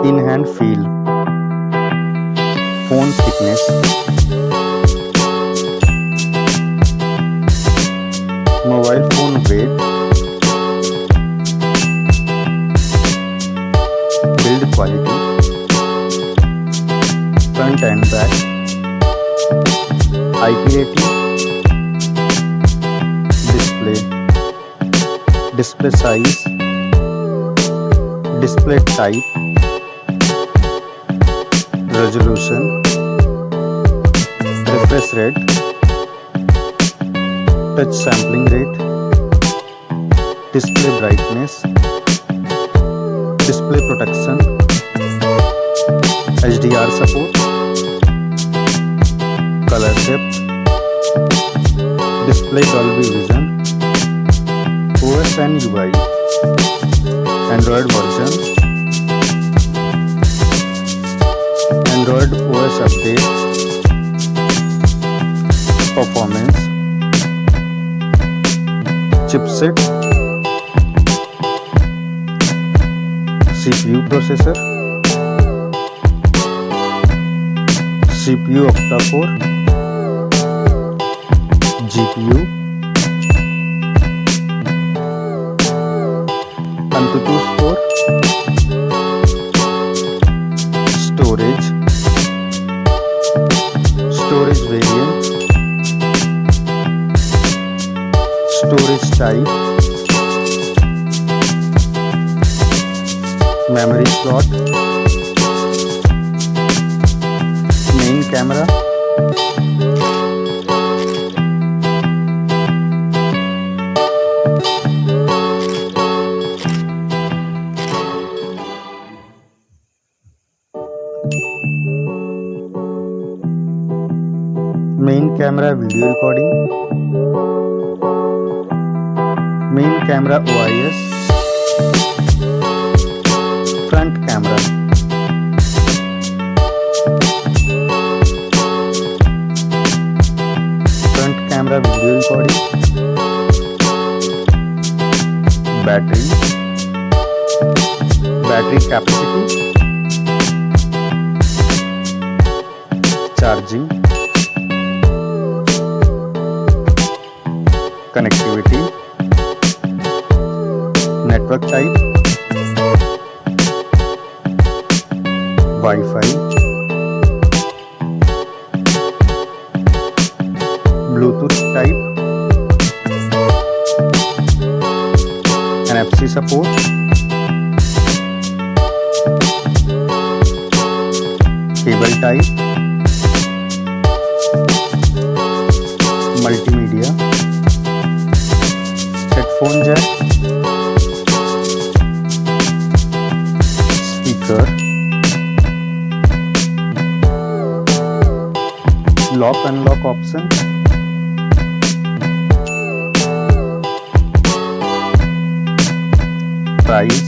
In hand feel, phone thickness, mobile phone weight, build quality, front and back, IP rating, display size, display type, resolution, refresh rate, touch sampling rate, display brightness, display protection, HDR support, color depth, display Dolby Vision, OS and UI, Android version, Android OS update, performance, chipset, CPU processor, CPU octa-core, GPU, AnTuTu score, storage variant, storage type, memory slot, main camera, main camera video recording, main camera OIS, front camera, front camera video recording, battery capacity, charging, connectivity, network type, Wi-Fi, Bluetooth type, NFC support, cable type, multimedia, headphone jack, speaker, lock unlock option, price,